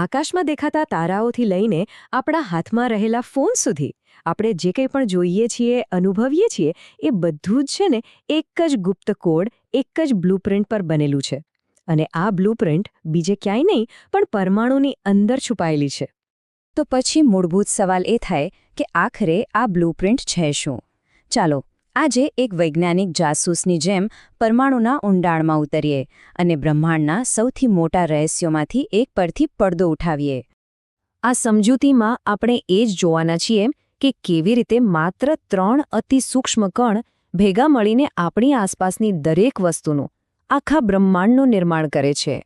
આકાશમાં દેખાતા તારાઓથી લઈને આપણા હાથમાં રહેલા ફોન સુધી આપણે જે કંઈ પણ જોઈએ છીએ, અનુભવીએ છીએ, એ બધું જ છે ને એક જ ગુપ્ત કોડ, એક જ બ્લુપ્રિન્ટ પર બનેલું છે. અને આ બ્લુપ્રિન્ટ બીજે ક્યાંય નહીં પણ પરમાણુની અંદર છુપાયેલી છે. તો પછી મૂળભૂત સવાલ એ થાય કે આખરે આ બ્લુપ્રિન્ટ છે શું? ચાલો આજે એક વૈજ્ઞાનિક જાસૂસની જેમ પરમાણુના ઊંડાણમાં ઉતરીએ અને બ્રહ્માંડના સૌથી મોટા રહસ્યોમાંથી એક પરથી પડદો ઉઠાવીએ. આ સમજૂતીમાં આપણે એ જ જોવાના છીએ કે કેવી રીતે માત્ર 3 અતિ સૂક્ષ્મ કણ ભેગા મળીને આપણી આસપાસની દરેક વસ્તુનું, આખા બ્રહ્માંડનું નિર્માણ કરે છે.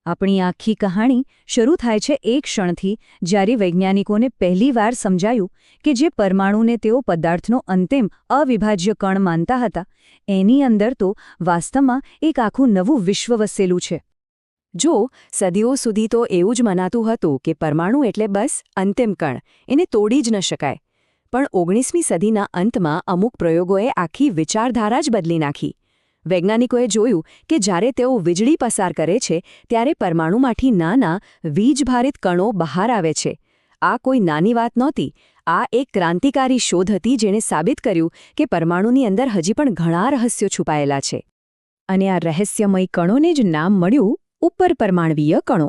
આપણી આખી કહાણી શરૂ થાય છે એક ક્ષણથી, જ્યારે વૈજ્ઞાનિકોને પહેલીવાર સમજાયું કે જે પરમાણુને તેઓ પદાર્થનો અંતિમ અવિભાજ્ય કણ માનતા હતા, એની અંદર તો વાસ્તવમાં એક આખું નવું વિશ્વ વસેલું છે. જો સદીઓ સુધી તો એવું જ મનાતું હતું કે પરમાણુ એટલે બસ અંતિમ કણ, એને તોડી જ ન શકાય. પણ 19મી સદીના અંતમાં અમુક પ્રયોગોએ આખી વિચારધારા જ બદલી નાખી. વૈજ્ઞાનિકોએ જોયું કે જ્યારે તેઓ વીજળી પસાર કરે છે ત્યારે પરમાણુમાંથી નાના વીજભારિત કણો બહાર આવે છે. આ કોઈ નાની વાત નહોતી. આ એક ક્રાંતિકારી શોધ હતી જેણે સાબિત કર્યું કે પરમાણુની અંદર હજી પણ ઘણા રહસ્યો છુપાયેલા છે. અને આ રહસ્યમય કણોને જ નામ મળ્યું ઉપરપરમાણવીય કણો.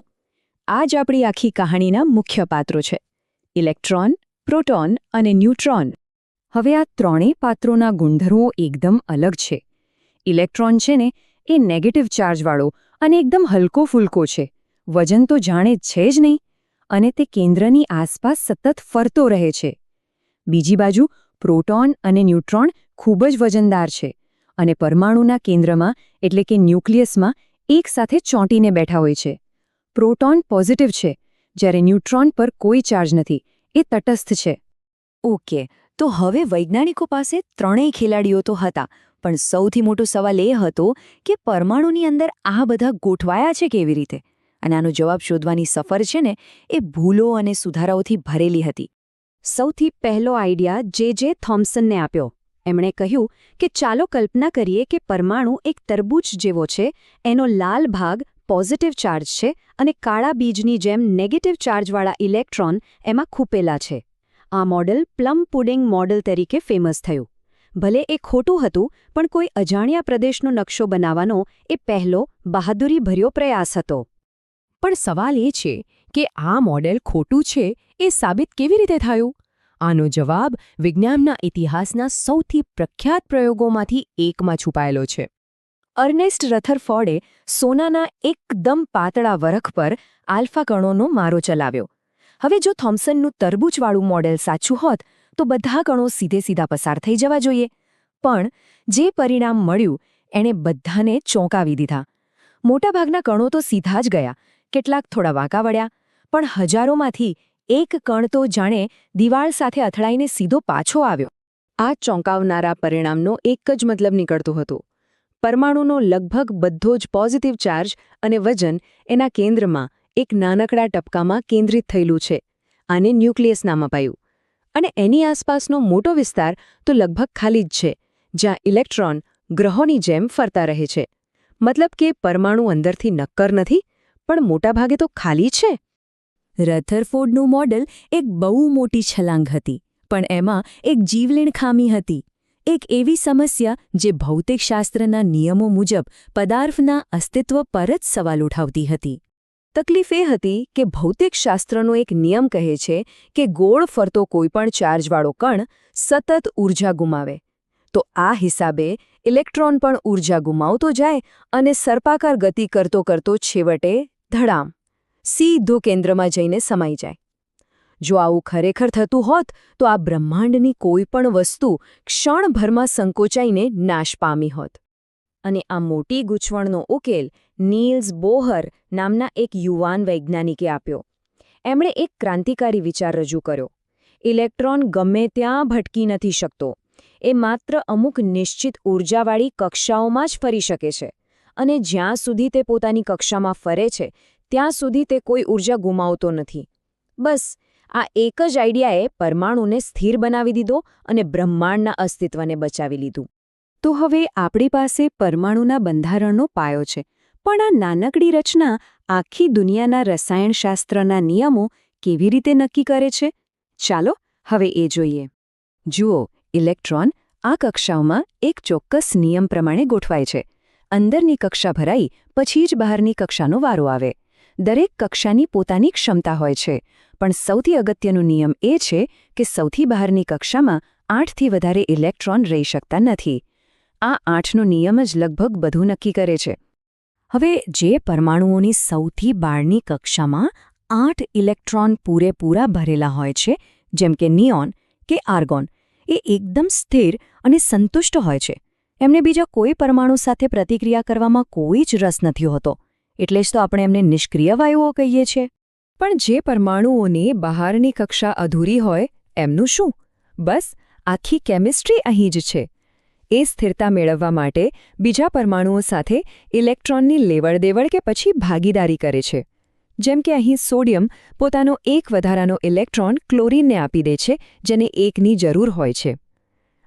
આ જ આપણી આખી કહાણીના મુખ્ય પાત્રો છે: ઇલેક્ટ્રોન, પ્રોટોન અને ન્યુટ્રોન. હવે આ ત્રણેય પાત્રોના ગુણધર્મો એકદમ અલગ છે. ઇલેક્ટ્રોન છે ને એ નેગેટિવ ચાર્જવાળો અને એકદમ હલકો ફૂલકો છે. વજન તો જાણે છે જ નહીં, અને તે કેન્દ્રની આસપાસ સતત ફરતો રહે છે. બીજી બાજુ પ્રોટોન અને ન્યુટ્રોન ખૂબ જ વજનદાર છે અને પરમાણુના કેન્દ્રમાં એટલે કે ન્યુક્લિયસમાં એકસાથે ચોંટીને બેઠા હોય છે. પ્રોટોન પોઝિટિવ છે, જ્યારે ન્યુટ્રોન પર કોઈ ચાર્જ નથી, એ તટસ્થ છે. ઓકે, તો હવે વૈજ્ઞાનિકો પાસે ત્રણેય ખેલાડીઓ તો હતા, પણ સૌથી મોટો સવાલ એ હતો કે પરમાણુની અંદર આ બધા ગોઠવાયા છે કેવી રીતે? અને આનો જવાબ શોધવાની સફર છે ને એ ભૂલો અને સુધારાઓથી ભરેલી હતી. સૌથી પહેલો આઈડિયા જે થોમ્સનને આપ્યો. એમણે કહ્યું કે ચાલો કલ્પના કરીએ કે પરમાણુ એક તરબૂચ જેવો છે. એનો લાલ ભાગ પોઝિટિવ ચાર્જ છે અને કાળા બીજની જેમ નેગેટિવ ચાર્જવાળા ઇલેક્ટ્રોન એમાં ખૂપેલા છે. આ મોડેલ પ્લમ પુડિંગ મોડેલ તરીકે ફેમસ થયું. ભલે એ ખોટું હતું, પણ કોઈ અજાણ્યા પ્રદેશનો નકશો બનાવવાનો એ પહેલો બહાદુરીભર્યો પ્રયાસ હતો. પણ સવાલ એ છે કે આ મોડેલ ખોટું છે એ સાબિત કેવી રીતે થયું? આનો જવાબ વિજ્ઞાનના ઇતિહાસના સૌથી પ્રખ્યાત પ્રયોગોમાંથી એકમાં છુપાયેલો છે. અર્નેસ્ટ રથરફોર્ડે સોનાના એકદમ પાતળા વરખ પર આલ્ફા કણોનો મારો ચલાવ્યો. હવે જો થોમ્સનનું તરબૂચવાળું મોડેલ સાચું હોત તો બધા કણો સીધા પસાર થઈ જવા જોઈએ. પણ જે પરિણામ મળ્યું એણે બધાને ચોંકાવી દીધા. મોટાભાગના કણો તો સીધા જ ગયા, કેટલાક થોડા વાંકા વળ્યા, પણ હજારોમાંથી એક કણ તો જાણે દિવાળ સાથે અથડાઈને સીધો પાછો આવ્યો. આ ચોંકાવનારા પરિણામનો એક જ મતલબ નીકળતો હતો: પરમાણુનો લગભગ બધો જ પોઝિટિવ ચાર્જ અને વજન એના કેન્દ્રમાં એક નાનકડા ટપકામાં કેન્દ્રિત થયેલું છે. આને ન્યુક્લિયસ નામ અપાયું. અને એની આસપાસનો મોટો વિસ્તાર તો લગભગ ખાલી જ છે, જ્યાં ઇલેક્ટ્રોન ગ્રહોની જેમ ફરતા રહે છે. મતલબ કે પરમાણુ અંદરથી નક્કર નથી, પણ મોટાભાગે તો ખાલી છે. રથરફોર્ડનું મોડેલ એક બહુ મોટી છલાંગ હતી, પણ એમાં એક જીવલેણ ખામી હતી. એક એવી સમસ્યા જે ભૌતિકશાસ્ત્રના નિયમો મુજબ પદાર્થના અસ્તિત્વ પર જ સવાલ ઉઠાવતી હતી. તકલીફ એ હતી કે ભૌતિકશાસ્ત્રનો એક નિયમ કહે છે કે ગોળ ફરતો કોઈપણ ચાર્જવાળો કણ સતત ઊર્જા ગુમાવે. તો આ હિસાબે ઇલેક્ટ્રોન પણ ઊર્જા ગુમાવતો જાય અને સર્પાકાર ગતિ કરતો છેવટે ધડામ સીધો કેન્દ્રમાં જઈને સમાઈ જાય. જો આવું ખરેખર થતું હોત તો આ બ્રહ્માંડની કોઈપણ વસ્તુ ક્ષણભરમાં સંકોચાઈને નાશ પામી હોત. અને આ મોટી ગૂંચવણનો ઉકેલ નીલ્સ બોહર નામના એક યુવાન વૈજ્ઞાનિકે આપ્યો. એમણે એક ક્રાંતિકારી વિચાર રજૂ કર્યો: ઇલેક્ટ્રોન ગમે ત્યાં ભટકી નથી શકતો. એ માત્ર અમુક નિશ્ચિત ઊર્જાવાળી કક્ષાઓમાં જ ફરી શકે છે, અને જ્યાં સુધી તે પોતાની કક્ષામાં ફરે છે ત્યાં સુધી તે કોઈ ઊર્જા ગુમાવતો નથી. બસ આ એક જ આઈડિયાએ પરમાણુને સ્થિર બનાવી દીધો અને બ્રહ્માંડના અસ્તિત્વને બચાવી લીધું. તો હવે આપણી પાસે પરમાણુના બંધારણનો પાયો છે, પણ આ નાનકડી રચના આખી દુનિયાના રસાયણશાસ્ત્રના નિયમો કેવી રીતે નક્કી કરે છે? ચાલો હવે એ જોઈએ. જુઓ, ઇલેક્ટ્રોન આ કક્ષાઓમાં એક ચોક્કસ નિયમ પ્રમાણે ગોઠવાય છે. અંદરની કક્ષા ભરાઈ પછી જ બહારની કક્ષાનો વારો આવે. દરેક કક્ષાની પોતાની ક્ષમતા હોય છે, પણ સૌથી અગત્યનો નિયમ એ છે કે સૌથી બહારની કક્ષામાં 8થી વધારે ઇલેક્ટ્રોન રહી શકતા નથી. આ 8નો નિયમ જ લગભગ બધું નક્કી કરે છે. હવે જે પરમાણુઓની સૌથી બહારની કક્ષામાં 8 ઇલેક્ટ્રોન પૂરેપૂરા ભરેલા હોય છે, જેમ કે નિયોન કે આર્ગોન, એ એકદમ સ્થિર અને સંતુષ્ટ હોય છે. એમને બીજા કોઈ પરમાણુ સાથે પ્રતિક્રિયા કરવામાં કોઈ જ રસ નથી હોતો. એટલે જ તો આપણે એમને નિષ્ક્રિય વાયુઓ કહીએ છીએ. પણ જે પરમાણુઓની બહારની કક્ષા અધૂરી હોય, એમનું શું? બસ આખી કેમિસ્ટ્રી અહીં જ છે. એ સ્થિરતા મેળવવા માટે બીજા પરમાણુઓ સાથે ઇલેક્ટ્રોનની લેવડ-દેવડ કે પછી ભાગીદારી કરે છે. જેમ કે અહીં સોડિયમ પોતાનો એક વધારાનો ઇલેક્ટ્રોન ક્લોરીનને આપી દે છે, જેને એકની જરૂર હોય છે.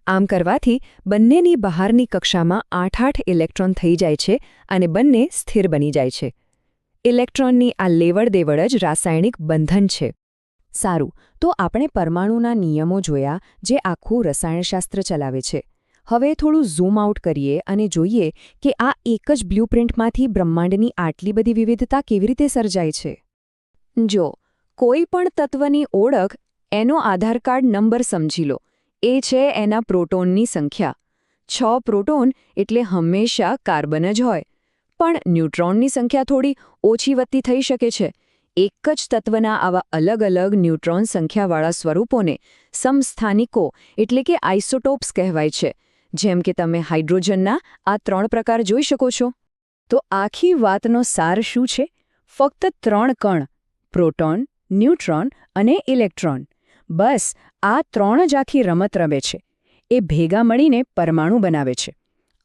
આમ કરવાથી બંનેની બહારની કક્ષામાં 8 ઇલેક્ટ્રોન થઈ જાય છે અને બંને સ્થિર બની જાય છે. ઇલેક્ટ્રોનની આ લેવડ-દેવડ જ રાસાયણિક બંધન છે. સારું, તો આપણે પરમાણુના નિયમો જોયા જે આખું રસાયણશાસ્ત્ર ચલાવે છે. હવે થોડું ઝૂમ આઉટ કરીએ અને જોઈએ કે આ એક જ બ્લ્યુપ્રિન્ટમાંથી બ્રહ્માંડની આટલી બધી વિવિધતા કેવી રીતે સર્જાય છે. જો કોઈ પણ તત્વની ઓળખ એનો આધાર કાર્ડ નંબર સમજી લો. એ છે એના પ્રોટોનની સંખ્યા. 6 પ્રોટોન એટલે હંમેશા કાર્બન જ હોય. પણ ન્યુટ્રોનની સંખ્યા થોડી ઓછી વધતી થઈ શકે છે. એક જ તત્વના આવા અલગ અલગ ન્યુટ્રોન સંખ્યાવાળા સ્વરૂપોને સમસ્થાનિકો એટલે કે આઇસોટોપ્સ કહેવાય છે. જેમ કે તમે હાઇડ્રોજનના આ 3 પ્રકાર જોઈ શકો છો. તો આખી વાતનો સાર શું છે? ફક્ત 3 કણ, પ્રોટોન, ન્યુટ્રોન અને ઇલેક્ટ્રોન. બસ આ 3 જ આખી રમત રમે છે. એ ભેગા મળીને પરમાણુ બનાવે છે.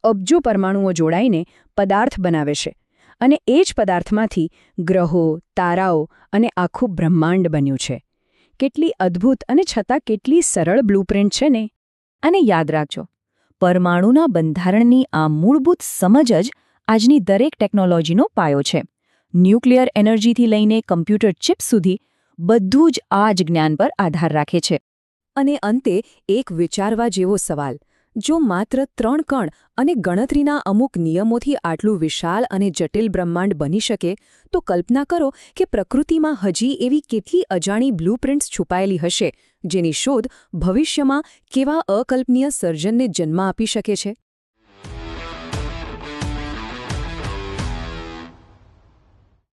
અબજો પરમાણુઓ જોડાઈને પદાર્થ બનાવે છે. અને એ જ પદાર્થમાંથી ગ્રહો, તારાઓ અને આખું બ્રહ્માંડ બન્યું છે. કેટલી અદ્ભુત અને છતાં કેટલી સરળ બ્લ્યુપ્રિન્ટ છે ને! અને યાદ રાખજો, પરમાણુના બંધારણની આ મૂળભૂત સમજ જ આજની દરેક ટેકનોલોજીનો પાયો છે. ન્યુક્લિયર એનર્જીથી લઈને કમ્પ્યુટર ચિપ્સ સુધી બધું જ આ જ જ્ઞાન પર આધાર રાખે છે. અને અંતે એક વિચારવા જેવો સવાલ: જો માત્ર 3 કણ અને ગણતરીના અમુક નિયમોથી આટલું વિશાળ અને જટિલ બ્રહ્માંડ બની શકે, તો કલ્પના કરો કે પ્રકૃતિમાં હજી એવી કેટલી અજાણી બ્લ્યુપ્રિન્ટ્સ છુપાયેલી હશે, જેની શોધ ભવિષ્યમાં કેવા અકલ્પનીય સર્જનને જન્મ આપી શકે છે.